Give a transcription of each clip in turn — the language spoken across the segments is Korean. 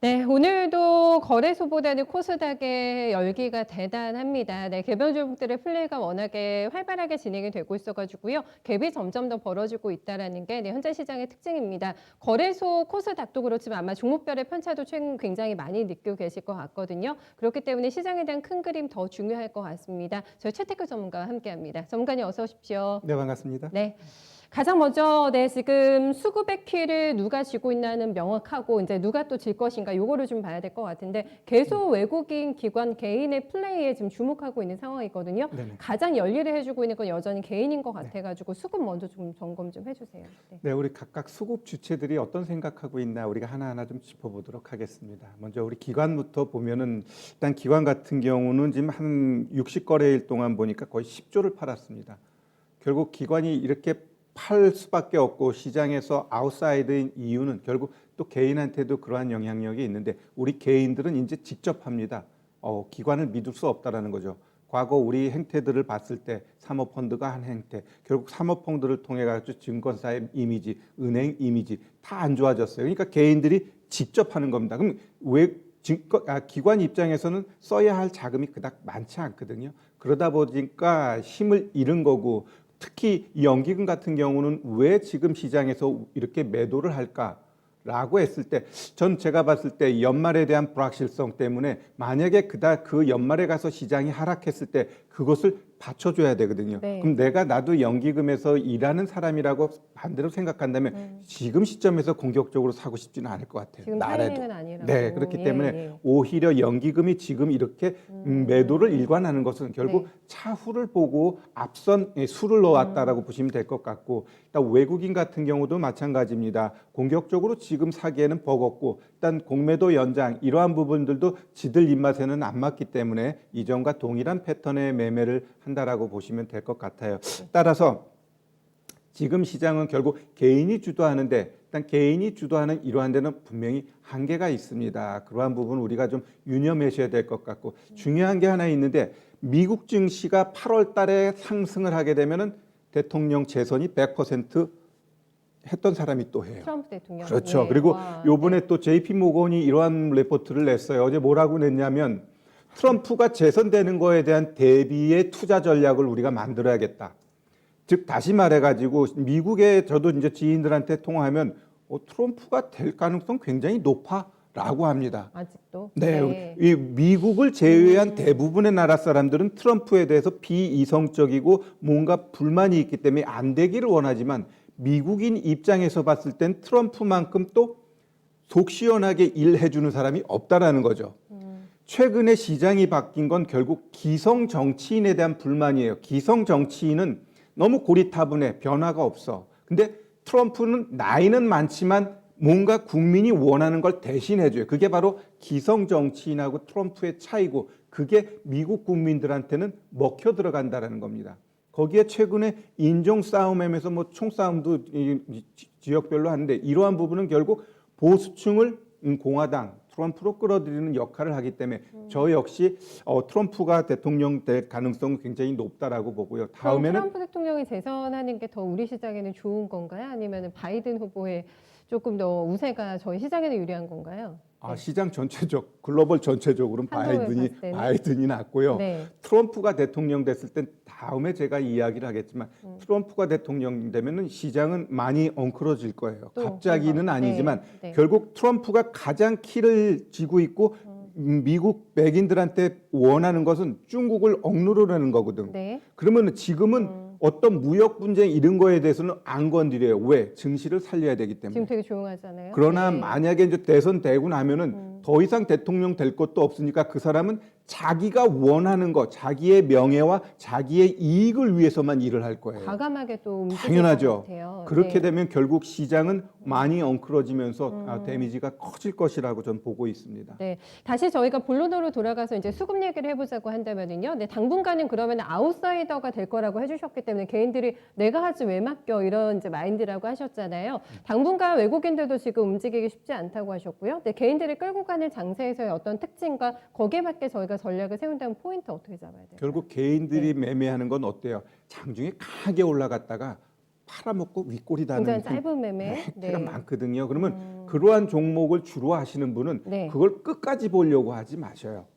네, 오늘도 거래소보다는 코스닥의 열기가 대단합니다. 네, 개별 종목들의 플레이가 워낙에 활발하게 진행이 되고 있어가지고요. 갭이 점점 더 벌어지고 있다는 게 네, 현재 시장의 특징입니다. 거래소 코스닥도 그렇지만 아마 종목별의 편차도 최근 굉장히 많이 느끼고 계실 것 같거든요. 그렇기 때문에 시장에 대한 큰 그림 더 중요할 것 같습니다. 저희 최태클 전문가와 함께합니다. 전문가님 어서 오십시오. 네, 반갑습니다. 네. 가장 먼저 네, 지금 수급의 키를 누가 쥐고 있나는 명확하고 이제 누가 또 질 것인가 요거를 좀 봐야 될 것 같은데 계속 외국인 기관 개인의 플레이에 지금 주목하고 있는 상황이거든요. 네네. 가장 열일을 해주고 있는 건 여전히 개인인 것 네. 같아가지고 수급 먼저 좀 점검 좀 해주세요. 네. 네, 우리 각각 수급 주체들이 어떤 생각하고 있나 우리가 하나하나 좀 짚어보도록 하겠습니다. 먼저 우리 기관부터 보면은 일단 기관 같은 경우는 지금 한 60거래일 동안 보니까 거의 10조를 팔았습니다. 결국 기관이 이렇게 팔 수밖에 없고 시장에서 아웃사이드인 이유는 결국 또 개인한테도 그러한 영향력이 있는데 우리 개인들은 이제 직접 합니다. 기관을 믿을 수 없다라는 거죠. 과거 우리 행태들을 봤을 때 사모펀드가 한 행태, 결국 사모펀드를 통해 가지고 증권사의 이미지, 은행 이미지 다 안 좋아졌어요. 그러니까 개인들이 직접 하는 겁니다. 그럼 왜 기관 입장에서는 써야 할 자금이 그닥 많지 않거든요. 그러다 보니까 힘을 잃은 거고 특히 이 연기금 같은 경우는 왜 지금 시장에서 이렇게 매도를 할까라고 했을 때 전 제가 봤을 때 연말에 대한 불확실성 때문에 만약에 그다 그 연말에 가서 시장이 하락했을 때 그것을 받쳐줘야 되거든요. 네. 그럼 나도 연기금에서 일하는 사람이라고 반대로 생각한다면 지금 시점에서 공격적으로 사고 싶지는 않을 것 같아요. 지금 나라도. 타이밍은 아니라고. 네, 그렇기 예, 때문에 예. 오히려 연기금이 지금 이렇게 매도를 일관하는 것은 결국 네. 차후를 보고 앞선 수를 넣었다라고 보시면 될 것 같고 일단 외국인 같은 경우도 마찬가지입니다. 공격적으로 지금 사기에는 버겁고 일단 공매도 연장 이러한 부분들도 지들 입맛에는 안 맞기 때문에 이전과 동일한 패턴의 매매를 한다라고 보시면 될 것 같아요. 따라서 지금 시장은 결국 개인이 주도하는데 일단 개인이 주도하는 이러한 데는 분명히 한계가 있습니다. 그러한 부분 우리가 좀 유념하셔야 될 것 같고 중요한 게 하나 있는데 미국 증시가 8월 달에 상승을 하게 되면은 대통령 재선이 100% 했던 사람이 또 해요. 트럼프 대통령. 그렇죠. 네. 그리고 와, 요번에 네. 또 JP 모건이 이러한 레포트를 냈어요. 어제 뭐라고 냈냐면 트럼프가 재선되는 거에 대한 대비의 투자 전략을 우리가 만들어야겠다. 즉 다시 말해가지고 미국의 저도 이제 지인들한테 통화하면 트럼프가 될 가능성 굉장히 높아라고 합니다. 아직도. 네, 네. 이 미국을 제외한 대부분의 나라 사람들은 트럼프에 대해서 비이성적이고 뭔가 불만이 있기 때문에 안 되기를 원하지만 미국인 입장에서 봤을 땐 트럼프만큼 또 속 시원하게 일해주는 사람이 없다라는 거죠. 최근에 시장이 바뀐 건 결국 기성 정치인에 대한 불만이에요. 기성 정치인은 너무 고리타분해, 변화가 없어. 근데 트럼프는 나이는 많지만 뭔가 국민이 원하는 걸 대신해줘요. 그게 바로 기성 정치인하고 트럼프의 차이고 그게 미국 국민들한테는 먹혀 들어간다라는 겁니다. 거기에 최근에 인종 싸움에서 뭐 총싸움도 지역별로 하는데 이러한 부분은 결국 보수층을 공화당 트럼프로 끌어들이는 역할을 하기 때문에 저 역시 트럼프가 대통령 될 가능성은 굉장히 높다라고 보고요. 그럼 다음에는 트럼프 대통령이 재선하는 게 더 우리 시장에는 좋은 건가요? 아니면 바이든 후보의 조금 더 우세가 저희 시장에는 유리한 건가요? 네. 시장 글로벌 전체적으로는 한국을 봤을 때는? 바이든이 낫고요. 네. 트럼프가 대통령 됐을 땐 다음에 제가 이야기를 하겠지만 트럼프가 대통령 되면은 시장은 많이 엉클어질 거예요. 또 갑자기는 뭔가, 아니지만 네, 네. 결국 트럼프가 가장 키를 쥐고 있고 미국 백인들한테 원하는 것은 중국을 억누르려는 거거든. 네. 그러면 지금은 어떤 무역 분쟁 이런 거에 대해서는 안 건드려요. 왜? 증시를 살려야 되기 때문에. 지금 되게 조용하잖아요. 그러나 네. 만약에 이제 대선 되고 나면은 더 이상 대통령 될 것도 없으니까 그 사람은 자기가 원하는 것, 자기의 명예와 자기의 이익을 위해서만 일을 할 거예요. 과감하게 또 움직일 것 당연하죠. 같아요. 그렇게 네. 되면 결국 시장은 많이 엉클어지면서 데미지가 커질 것이라고 저는 보고 있습니다. 네, 다시 저희가 본론으로 돌아가서 이제 수급 얘기를 해보자고 한다면은요. 네, 당분간은 그러면 아웃사이더가 될 거라고 해주셨기 때문에 개인들이 내가 하지 왜 맡겨 이런 이제 마인드라고 하셨잖아요. 당분간 외국인들도 지금 움직이기 쉽지 않다고 하셨고요. 네, 개인들이 끌고 가는 장세에서의 어떤 특징과 거기에 맞게 저희가 전략을 세운다면 포인트 어떻게 잡아야 돼요? 결국 개인들이 매매하는 건 어때요? 장중에 강하게 올라갔다가 팔아먹고 윗골이 다는 굉장히 짧은 매매. 혜택가 많거든요. 그러면 그러한 종목을 주로 하시는 분은 네. 그걸 끝까지 보려고 하지 마셔요.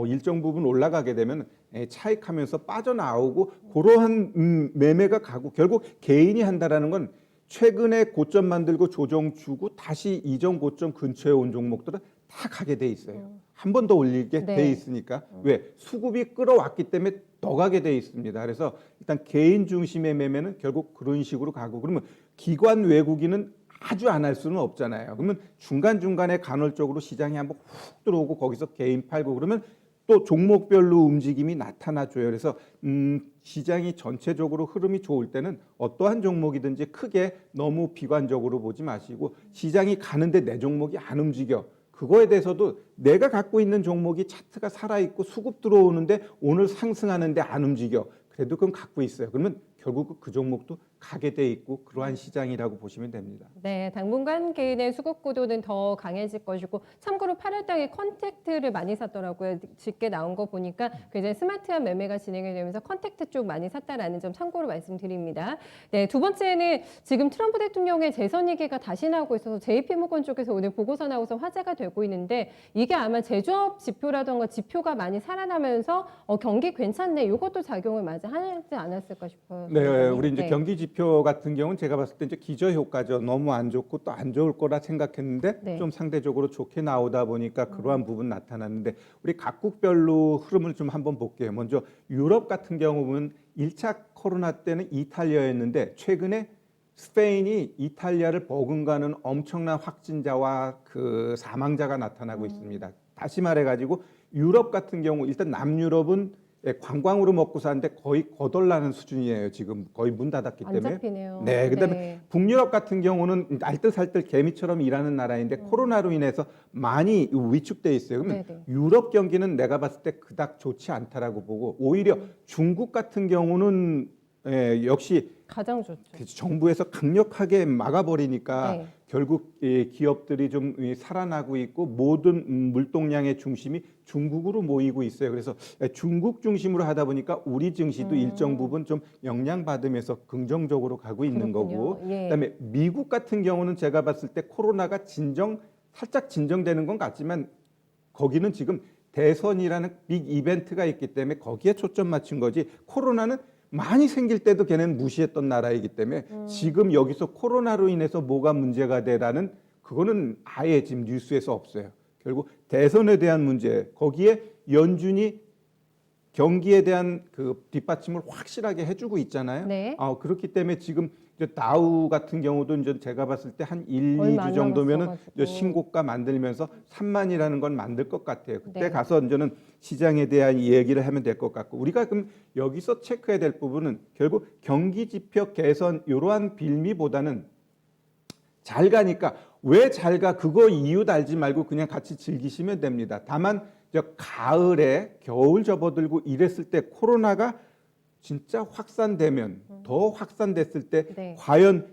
일정 부분 올라가게 되면 차익하면서 빠져나오고 그러한 매매가 가고 결국 개인이 한다라는 건 최근에 고점 만들고 조정 주고 다시 이전 고점 근처에 온 종목들은 다 가게 돼 있어요. 한 번 더 올리게 네. 돼 있으니까 왜 수급이 끌어왔기 때문에 더 가게 돼 있습니다. 그래서 일단 개인 중심의 매매는 결국 그런 식으로 가고 그러면 기관 외국인은 아주 안 할 수는 없잖아요. 그러면 중간중간에 간헐적으로 시장이 한번 훅 들어오고 거기서 개인 팔고 그러면 또 종목별로 움직임이 나타나줘요. 그래서 시장이 전체적으로 흐름이 좋을 때는 어떠한 종목이든지 크게 너무 비관적으로 보지 마시고 시장이 가는데 내 종목이 안 움직여. 그거에 대해서도 내가 갖고 있는 종목이 차트가 살아있고 수급 들어오는데 오늘 상승하는데 안 움직여. 그래도 그건 갖고 있어요. 그러면 결국 그 종목도 가게 돼 있고 그러한 시장이라고 보시면 됩니다. 네, 당분간 개인의 수급 구도는 더 강해질 것이고 참고로 8월달에 컨택트를 많이 샀더라고요. 쉽게 나온 거 보니까 굉장히 스마트한 매매가 진행이 되면서 컨택트 쪽 많이 샀다라는 점 참고로 말씀드립니다. 네, 두 번째는 지금 트럼프 대통령의 재선 얘기가 다시 나오고 있어서 JP모건 쪽에서 오늘 보고서 나와서 화제가 되고 있는데 이게 아마 제조업 지표라던가 지표가 많이 살아나면서 경기 괜찮네 이것도 작용을 많이 하지 않았을까 싶어요. 네, 우리 이제 네. 경기 지표 같은 경우는 제가 봤을 때 이제 기저 효과죠. 너무 안 좋고 또 안 좋을 거라 생각했는데 네. 좀 상대적으로 좋게 나오다 보니까 그러한 부분 나타났는데 우리 각국별로 흐름을 좀 한번 볼게요. 먼저 유럽 같은 경우는 1차 코로나 때는 이탈리아였는데 최근에 스페인이 이탈리아를 버금가는 엄청난 확진자와 그 사망자가 나타나고 있습니다. 다시 말해가지고 유럽 같은 경우 일단 남유럽은 관광으로 먹고 사는데 거의 거덜나는 수준이에요. 지금 거의 문 닫았기 안 때문에. 잡히네요. 네, 그다음에 네. 북유럽 같은 경우는 알뜰살뜰 개미처럼 일하는 나라인데 코로나로 인해서 많이 위축돼 있어요. 그러면 네네. 유럽 경기는 내가 봤을 때 그닥 좋지 않다라고 보고 오히려 중국 같은 경우는 역시 가장 좋죠. 정부에서 강력하게 막아버리니까 네. 결국 이 기업들이 좀 살아나고 있고 모든 물동량의 중심이 중국으로 모이고 있어요. 그래서 중국 중심으로 하다 보니까 우리 증시도 일정 부분 좀 영향받으면서 긍정적으로 가고 있는 그렇군요. 거고 예. 그다음에 미국 같은 경우는 제가 봤을 때 코로나가 살짝 진정되는 건 같지만 거기는 지금 대선이라는 빅 이벤트가 있기 때문에 거기에 초점 맞춘 거지 코로나는 많이 생길 때도 걔는 무시했던 나라이기 때문에 지금 여기서 코로나로 인해서 뭐가 문제가 되라는 그거는 아예 지금 뉴스에서 없어요. 결국 대선에 대한 문제 거기에 연준이 경기에 대한 그 뒷받침을 확실하게 해주고 있잖아요. 네. 그렇기 때문에 지금 이제 다우 같은 경우도 이제 제가 봤을 때 한 1, 얼마 안 2주 정도면은 남았어가지고. 이제 신고가 만들면서 3만이라는 건 만들 것 같아요. 그때 네. 가서 이제는 시장에 대한 얘기를 하면 될 것 같고 우리가 그럼 여기서 체크해야 될 부분은 결국 경기 지표 개선 이러한 빌미보다는 잘 가니까 왜 잘 가 그거 이유 달지 말고 그냥 같이 즐기시면 됩니다. 다만 가을에 겨울 접어들고 이랬을 때 코로나가 진짜 확산되면 더 확산됐을 때 네. 과연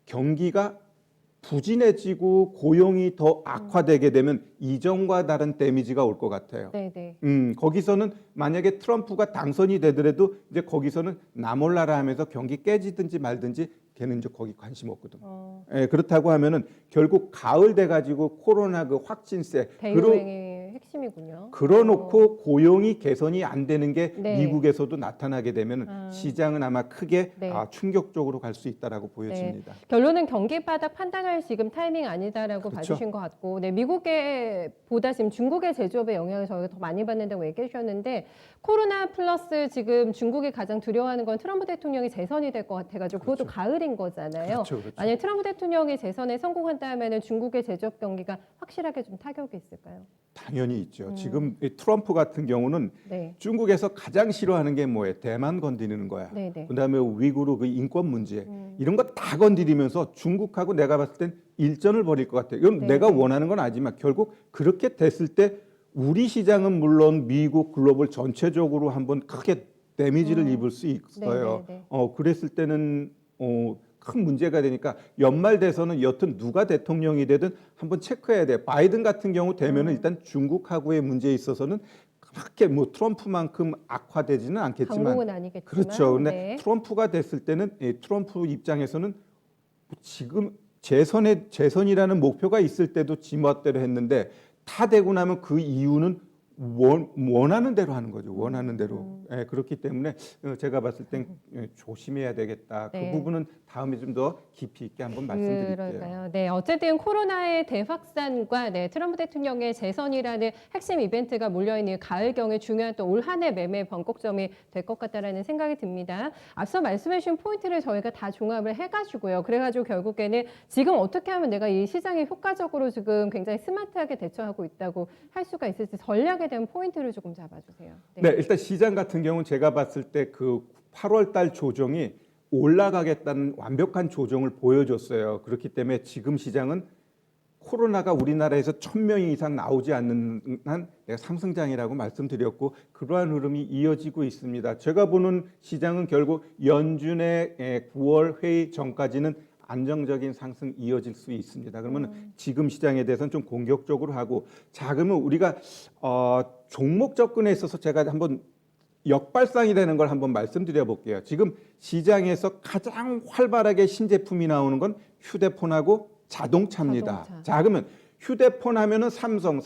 경기가 부진해지고 고용이 더 악화되게 되면 이전과 다른 데미지가 올 것 같아요. 네네. 거기서는 만약에 트럼프가 당선이 되더라도 이제 거기서는 나 몰라라 하면서 경기 깨지든지 말든지 걔는 이제 거기 관심 없거든. 그렇다고 하면은 결국 가을 돼 가지고 코로나 그 확진세 대유행의 핵심이군요. 그러놓고 고용이 개선이 안 되는 게 네. 미국에서도 나타나게 되면 시장은 아마 크게 네. 충격적으로 갈 수 있다라고 보여집니다. 결론은 경기 바닥 판단할 지금 타이밍 아니다라고 그렇죠. 봐주신 것 같고, 네, 미국의 보다 지금 중국의 제조업의 영향을 저희가 더 많이 받는다고 얘기해 주셨는데 코로나 플러스 지금 중국이 가장 두려워하는 건 트럼프 대통령이 재선이 될 것 같아가지고 그것도 가을인 거잖아요. 그렇죠, 그렇죠. 만약 트럼프 대통령이 재선에 성공한다면은 중국의 제조업 경기가 확실하게 좀 타격이 있을까요? 당연히 있죠. 지금 이 트럼프 같은 경우는 네, 중국에서 가장 싫어하는 게 뭐예요? 대만 건드리는 거야. 네, 네. 그다음에 위구르 그 인권 문제 이런 거 다 건드리면서 중국하고 내가 봤을 땐 일전을 벌일 것 같아요. 이건 네, 내가 네. 원하는 건 아니지만 결국 그렇게 됐을 때 우리 시장은 물론 미국 글로벌 전체적으로 한번 크게 데미지를 입을 수 있어요. 네, 네, 그랬을 때는 큰 문제가 되니까 연말 돼서는 여튼 누가 대통령이 되든 한번 체크해야 돼요. 바이든 같은 경우 되면은 일단 중국하고의 문제에 있어서는 그렇게 뭐 트럼프만큼 악화되지는 않겠지만 강공은 아니겠지만. 그렇죠. 근데 네. 트럼프가 됐을 때는 트럼프 입장에서는 지금 재선이라는 목표가 있을 때도 지멋대로 했는데 다 되고 나면 그 이유는 원하는 대로 하는 거죠. 원하는 대로. 예, 그렇기 때문에 제가 봤을 땐 조심해야 되겠다. 네. 그 부분은 다음에 좀 더 깊이 있게 한번 말씀드릴게요. 그럴까요? 네, 어쨌든 코로나의 대확산과 트럼프 대통령의 재선이라는 핵심 이벤트가 몰려있는 가을경에 중요한 또 올 한 해 매매 변곡점이 될 것 같다라는 생각이 듭니다. 앞서 말씀해주신 포인트를 저희가 다 종합을 해가지고요. 그래가지고 결국에는 지금 어떻게 하면 내가 이 시장에 효과적으로 지금 굉장히 스마트하게 대처하고 있다고 할 수가 있을지 전략에 대한 포인트를 조금 잡아주세요. 네, 일단 시장 같은 경우는 제가 봤을 때 그 8월 달 조정이 올라가겠다는 완벽한 조정을 보여줬어요. 그렇기 때문에 지금 시장은 코로나가 우리나라에서 1,000명 이상 나오지 않는 한 내가 상승장이라고 말씀드렸고 그러한 흐름이 이어지고 있습니다. 제가 보는 시장은 결국 연준의 9월 회의 전까지는 안정적인 상승 이어질 수 있습니다. 그러면 지금 시장에 대해서는 좀 공격적으로 하고 자 그러면 우리가 종목 접근에 있어서 제가 한번 역발상이 되는 걸 한번 말씀드려 볼게요. 지금 시장에서 가장 활발하게 신제품이 나오는 건 휴대폰하고 자동차입니다. 자동차. 자 그러면 휴대폰 하면은 삼성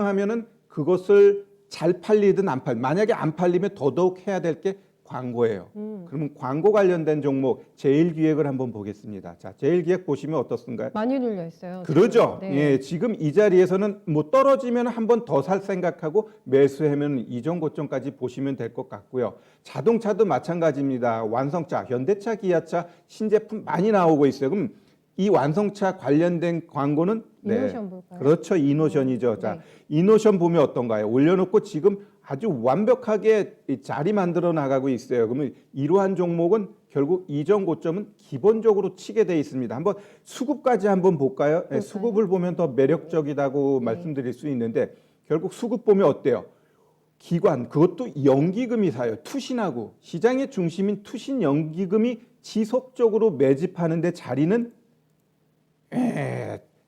하면은 그것을 잘 팔리든 안 만약에 안 팔리면 더더욱 해야 될 게 광고예요. 그러면 광고 관련된 종목 제일기획을 한번 보겠습니다. 자, 제일기획 보시면 어떻습니까? 많이 눌려 있어요. 그러죠. 지금. 예, 지금 이 자리에서는 뭐 떨어지면 한 번 더 살 생각하고 매수하면 이전 고점까지 보시면 될 것 같고요. 자동차도 마찬가지입니다. 완성차, 현대차, 기아차 신제품 많이 나오고 있어요. 그럼 이 완성차 관련된 광고는 이노션 볼까요? 그렇죠. 이노션이죠. 자, 네. 이노션 보면 어떤가요? 올려놓고 지금 아주 완벽하게 이 자리 만들어 나가고 있어요. 그러면 이러한 종목은 결국 이전 고점은 기본적으로 치게 돼 있습니다. 한번 수급까지 한번 볼까요? 네, 수급을 보면 더 매력적이라고 말씀드릴 수 있는데 결국 수급 보면 어때요? 기관 그것도 연기금이 사요. 투신하고 시장의 중심인 투신 연기금이 지속적으로 매집하는데 자리는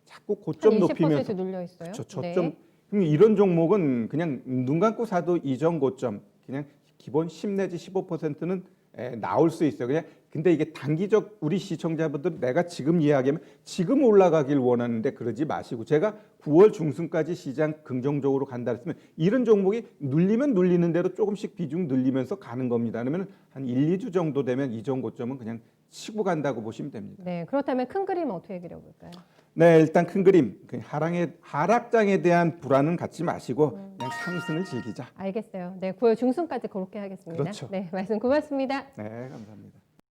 자꾸 고점 한 20% 높이면서 눌려 있어요. 그렇죠. 저점 그럼 이런 종목은 그냥 눈 감고 사도 이전 고점 그냥 기본 10 내지 15%는 나올 수 있어요. 그냥 근데 이게 단기적 우리 시청자분들 내가 지금 이야기하면 지금 올라가길 원하는데 그러지 마시고 제가 9월 중순까지 시장 긍정적으로 간다 했으면 이런 종목이 눌리면 눌리는 대로 조금씩 비중 늘리면서 가는 겁니다. 그러면 한 1, 2주 정도 되면 이전 고점은 그냥 치고 간다고 보시면 됩니다. 네, 그렇다면 큰 그림 어떻게 그려볼까요? 네, 일단 큰 그림 하락장에 대한 불안은 갖지 마시고 그냥 상승을 즐기자. 알겠어요. 네, 9월 중순까지 그렇게 하겠습니다. 그렇죠. 네, 말씀 고맙습니다. 네, 감사합니다.